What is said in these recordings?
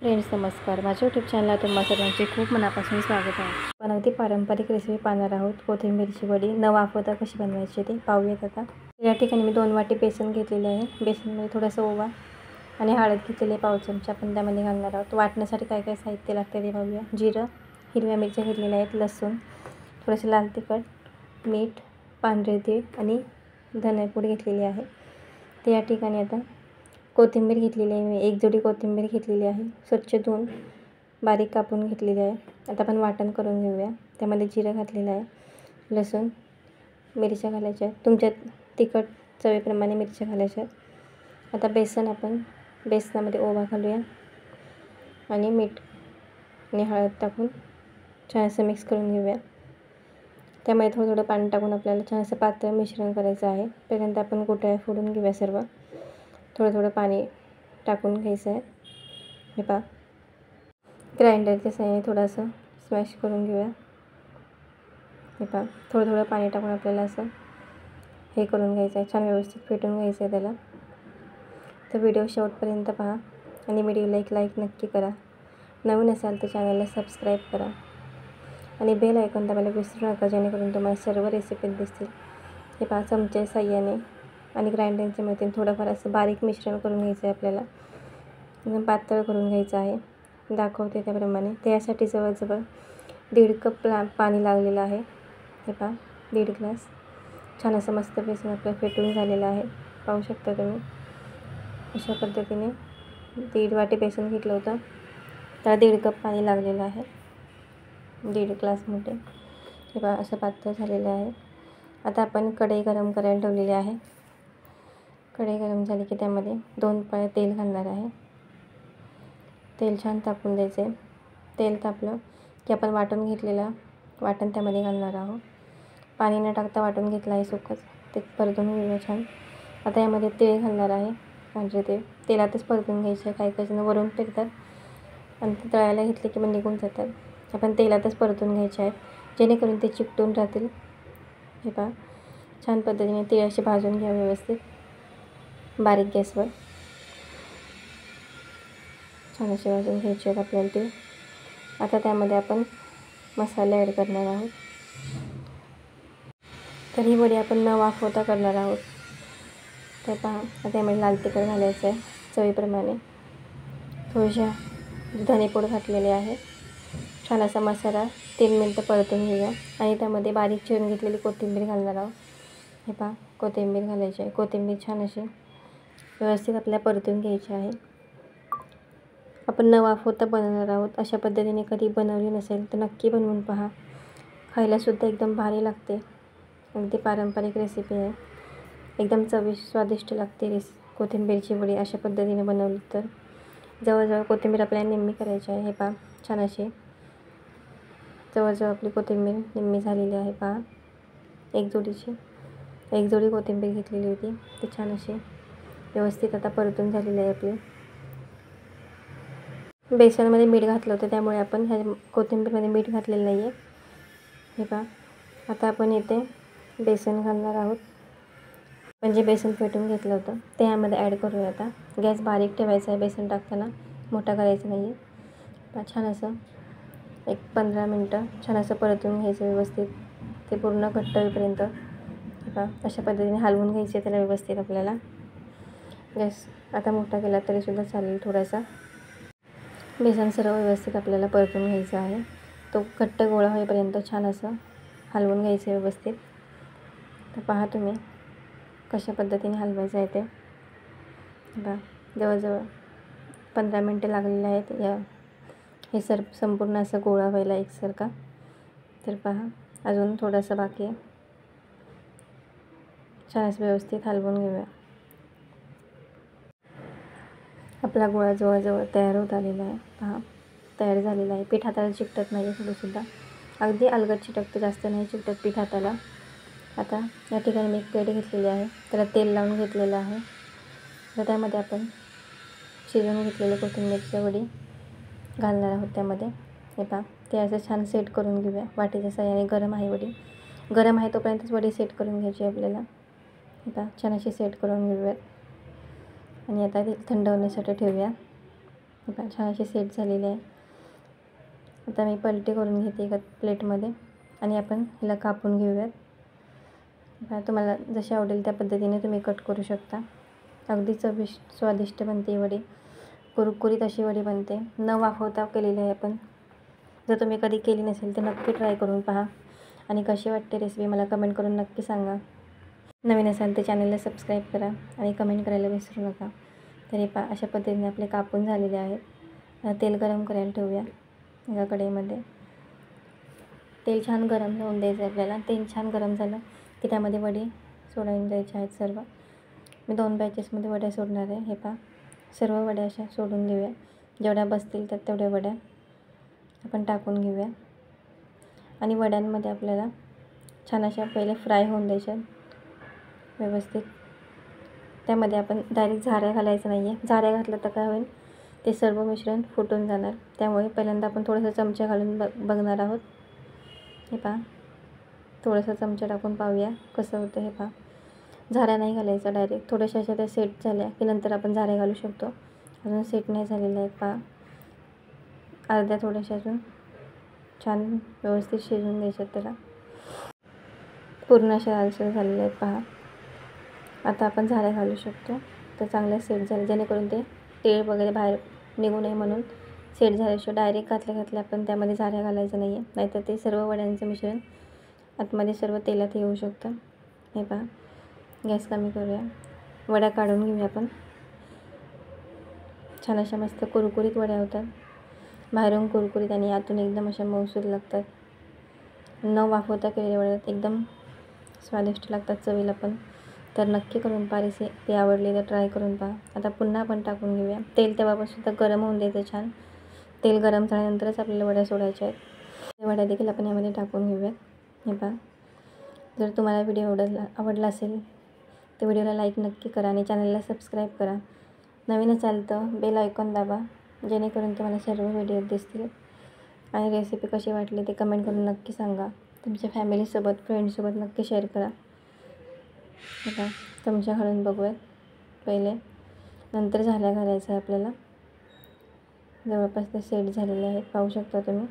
Friends नमस्कार, माझ्या YouTube चॅनलला तुम्हा सर्वांचे खूप मनापासून स्वागत आहे. आपण अगदी पारंपरिक रेसिपी पाहणार आहोत. कोथिंबीरची वडी न वाफवता कशी बनवायची ते पाहूयात. आता या ठिकाणी मी 2 वाटी बेसन घेतलेले आहे. बेसनमध्ये थोडासा ओवा आणि हळद घेतलेली पाव चमचा आपण त्यामध्ये घालणार आहोत. वाटण्यासाठी काय काय साहित्य लागते ते पाहूया. जिरं, हिरव्या मिरच्या घेतलेल्या आहेत, लसूण, थोडंसं लाल तिखट, मीठ, पांढरे तीळ आणि धनेपूड घेतलेली आहे. ते या ठिकाणी आता कोथिंबीर घेतलेली आहे. मी 1 जोडी कोथिंबीर घेतलेली आहे, स्वच्छ धुवून बारीक कापून घेतलेली आहे. आता आपण वाटण करून घेऊया. त्यामध्ये जिरं घातलेलं आहे, लसूण, मिरच्या घालायच्या आहेत, तुमच्या तिखट चवीप्रमाणे मिरच्या घालायच्या आहेत. आता आपण बेसनामध्ये ओवा घालूया आणि मीठ आणि हळद टाकून छान असं मिक्स करून घेऊया. त्यामध्ये थोडं थोडं पाणी टाकून आपल्याला छान असं पातळ मिश्रण करायचं आहे. पहिल्यांदा आपण गोटया फोडून घेऊया. थोडं थोडं पाणी टाकून घ्यायचं आहे. हे पहा, ग्राइंडरच्या साहाय्याने थोडंसं स्मॅश करून घेऊया. हे पहा, थोडं थोडं पाणी टाकून आपल्याला असं हे करून घ्यायचं आहे. छान व्यवस्थित फेटून घ्यायचं आहे त्याला. तर व्हिडिओ शेवटपर्यंत पहा आणि व्हिडिओला एक लाईक नक्की करा. नवीन असाल तर चॅनलला सबस्क्राईब करा आणि बेल आयकॉन दाबायला विसरू नका, जेणेकरून तुम्हाला सर्व रेसिपी दिसतील. हे पहा, चमच्या साहाय्याने आणि ग्राइंडरच्या मदतीने थोडंफार असं बारीक मिश्रण करून घ्यायचं आहे. आपल्याला एकदम पातळ करून घ्यायचं आहे. दाखवते त्याप्रमाणे. त्यासाठी जवळजवळ 1.5 कप पाणी लागलेलं आहे. हे पहा, 1.5 ग्लास. छान असं मस्त बेसन आपलं फेटून झालेलं आहे. पाहू शकता तुम्ही. अशा पद्धतीने 1.5 वाटी बेसन घेतलं होतं, त्याला 1.5 कप पाणी लागलेलं आहे, 1.5 ग्लास मोठे. हे पहा, असं पातळ झालेलं आहे. आता आपण कढई गरम करायला ठेवलेली आहे. कढई गरम झाली की त्यामध्ये 2 पळ्या तेल घालणार आहे. तेल छान तापून द्यायचे. तेल तापलं की आपण वाटण त्यामध्ये घालणार आहोत. पाणी न टाकता वाटून घेतलं आहे सुकंच, ते परतून घेऊया छान. आता यामध्ये तीळ घालणार आहे, पांढरे तीळ. तेलातच परतून घ्यायचे. काही काही जण वरून टाकतात आणि ते तळायला घेतले की मग निघून जातात. आपण तेलातच परतून घ्यायचे आहेत, जेणेकरून ते चिकटून राहतील. हे पहा, छान पद्धतीने तीळ असे भाजून घ्या व्यवस्थित बारीक गॅसवर. छान असे भाजून घ्यायचे आहेत आपल्याला ते. आता त्यामध्ये आपण मसाले ॲड करणार आहोत. तर ही वडी आपण न वाफवता करणार आहोत. तर पहा, आता यामध्ये लाल तिखट घालायचं आहे चवीप्रमाणे. थोडीशा धनेपूड घातलेले आहे. छान असा मसाला 3 मिनटं परतून घेऊया आणि त्यामध्ये बारीक चिरून घेतलेली कोथिंबीर घालणार आहोत. हे पहा, कोथिंबीर घालायची आहे. कोथिंबीर छान अशी व्यवस्थित आपल्याला परतून घ्यायची आहे. आपण न वाफवता बनवणार आहोत. अशा पद्धतीने कधी बनवली नसेल तर नक्की बनवून पहा. खायलासुद्धा एकदम भारी लागते. अगदी पारंपरिक रेसिपी आहे. एकदम स्वादिष्ट लागते कोथिंबीरची वडी अशा पद्धतीने बनवली तर. जवळजवळ कोथिंबीर आपल्याला निम्मी करायची आहे. हे पहा, छान अशी जवळजवळ आपली कोथिंबीर निम्मी झालेली आहे. पहा, एक जोडी कोथिंबीर घेतलेली होती, ती छान अशी व्यवस्थित आता परतून झालेली आहे आपली. बेसनमध्ये मीठ घातलं होतं, त्यामुळे आपण ह्या कोथिंबीरमध्ये मीठ घातलेलं नाही आहे. हे पहा, आता आपण इथे बेसन घालणार आहोत. म्हणजे बेसन फेटून घेतलं होतं ते यामध्ये ॲड करूया. आता गॅस बारीक ठेवायचा आहे बेसन टाकताना, मोठा करायचं नाही आहे. पहा, छान असं 15 मिनटं छान असं परतून घ्यायचं व्यवस्थित, ते पूर्ण घट्ट होईपर्यंत. पहा, अशा पद्धतीने हलवून घ्यायचे त्याला व्यवस्थित आपल्याला. गॅस आता मोठा केला तरीसुद्धा चालेल. थोडासा बेसन सर्व व्यवस्थित आपल्याला परतून घ्यायचं आहे. तो घट्ट गोळा होईपर्यंत छान असं हलवून घ्यायचं व्यवस्थित. तर पहा तुम्ही कशा पद्धतीने हलवायचं आहे ते. बघा, जवळजवळ 15 मिनटं लागलेले आहेत हे संपूर्ण असं गोळा व्हायला एकसारखा. तर पहा, अजून थोडंसं बाकी आहे. छान असं व्यवस्थित हलवून घेऊया. आपला गोळा जवळजवळ तयार होत आलेला आहे. पहा, तयार झालेला आहे. पीठ हाताला चिकटत नाही थोडंसुद्धा, अगदी अलगद चिकटतं, जास्त नाही चिकटत पीठ हाताला. आता या ठिकाणी मी एक प्लेट घेतलेली आहे, त्याला तेल लावून घेतलेलं आहे. तर त्यामध्ये आपण शिजवून घेतलेली कोथिंबीरची वडी घालणार आहोत त्यामध्ये. हे पहा, ते असं छान सेट करून घेऊया वाटीच्या साहाय्याने. गरम आहे वडी, गरम आहे तोपर्यंतच वडी सेट करून घ्यायची आपल्याला. हे पहा, छान अशी सेट करून घेऊयात आणि आता ती थंड होण्यासाठी ठेवूया. छान असे सेट झालेले आहे. आता मी पलटी करून घेते एका प्लेटमध्ये आणि आपण हिला कापून घेऊयात. तुम्हाला जशी आवडेल त्या पद्धतीने तुम्ही कट करू शकता. अगदी स्वादिष्ट बनते ही वडी, कुरकुरीत अशी वडी बनते, न वाफवता केलेली आहे आपण. जर तुम्ही कधी केली नसेल तर नक्की ट्राय करून पहा आणि कशी वाटते रेसिपी मला कमेंट करून नक्की सांगा. नवीन असाल तर चॅनलला सबस्क्राईब करा आणि कमेंट करायला विसरू नका. तरी अशा पद्धतीने आपले कापून झालेले आहेत. तेल गरम करायला ठेवूया एका कढईमध्ये. तेल छान गरम होऊन द्यायचं आपल्याला. तेल छान गरम झालं की त्यामध्ये वडी सोडून द्यायच्या आहेत सर्व. मी 2 बॅचेसमध्ये वड्या सोडणार आहे. सर्व वड्या अशा सोडून देऊया. जेवढ्या बसतील तर तेवढ्या वड्या आपण टाकून घेऊया आणि वड्यांमध्ये आपल्याला छान अशा पहिले फ्राय होऊन द्यायच्या व्यवस्थित. त्यामध्ये आपण डायरेक्ट झाऱ्या घालायचं नाही आहे. झाऱ्या घातलं तर काय होईल, ते सर्व मिश्रण फुटून जाणार. त्यामुळे पहिल्यांदा आपण थोडंसं चमचा घालून बघणार आहोत. हे पहा, थोडंसं चमचा टाकून पाहूया कसं होतं. हे पहा, झाऱ्या नाही घालायचा डायरेक्ट. थोड्याशा अशा त्या सेट झाल्या की नंतर आपण झाऱ्या घालू शकतो. अजून सेट नाही झालेल्या आहेत पहा. अर्ध्या थोड्याशा अजून छान व्यवस्थित शिजवून द्यायच्यात त्याला. पूर्ण अशा लालसर झालेल्या आहेत पहा. आता आपण झाऱ्या घालू शकतो. तर चांगल्या सेट झाले, जेणेकरून ते तेल वगैरे बाहेर निघू नये म्हणून सेट झाल्याशिवाय डायरेक्ट घातल्या आपण त्यामध्ये झाऱ्या घालायचं नाही आहे. नाहीतर ते सर्व वड्यांचं मिश्रण आतमध्ये सर्व तेलात येऊ शकतं. हे पहा, गॅस कमी करूया. वड्या काढून घेऊया आपण. छान अशा मस्त कुरकुरीत वड्या होतात. बाहेरून कुरकुरीत आणि आतून एकदम अशा मऊसूद लागतात. न वाफवता केलेल्या वड्या एकदम स्वादिष्ट लागतात चवीला पण. तर नक्की करून पहा. रेसिपी आवडली तर ट्राय करून पहा. आता पुन्हा आपण टाकून घेऊया. तेल तेव्हापासून गरम होऊन द्यायचं छान. तेल गरम झाल्यानंतरच आपल्याला वड्या सोडायच्या आहेत. वड्या देखील आपण यामध्ये टाकून घेऊयात. हे पहा, जर तुम्हाला व्हिडिओ आवडला असेल तर व्हिडिओला लाईक नक्की करा आणि चॅनलला सबस्क्राईब करा. नवीन असाल तर बेल आयकॉन दाबा, जेणेकरून तुम्हाला सर्व व्हिडिओ दिसतील. आणि रेसिपी कशी वाटली ते कमेंट करून नक्की सांगा. तुमच्या फॅमिलीसोबत, फ्रेंड्ससोबत नक्की शेअर करा. आता चमचा घालून बघूयात पहिले, नंतर झाऱ्या घालायचं आहे आपल्याला. जवळपास ते सेट झालेले आहेत, पाहू शकता तुम्ही.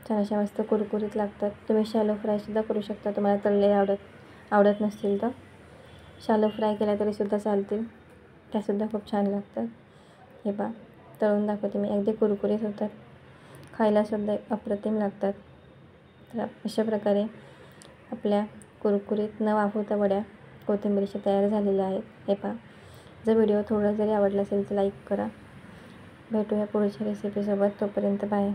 छान अशा मस्त कुरकुरीत लागतात. तुम्ही शॅलो फ्रायसुद्धा करू शकता. तुम्हाला तळलेले आवडत नसतील तर शॅलो फ्राय केल्या तरीसुद्धा चालतील. त्यासुद्धा खूप छान लागतात. हे पहा, तळून दाखवते मी. अगदी कुरकुरीत होतात, खायलासुद्धा अप्रतिम लागतात. तर अशा प्रकारे आपल्या कुरकुरीत न वाफवता वड्या कोथिंबीरच्या तयार झालेल्या आहेत. हे पहा, जर व्हिडिओ थोडा जरी आवडला असेल तर लाईक करा. भेटूया पुढच्या रेसिपीसोबत. तोपर्यंत बाय.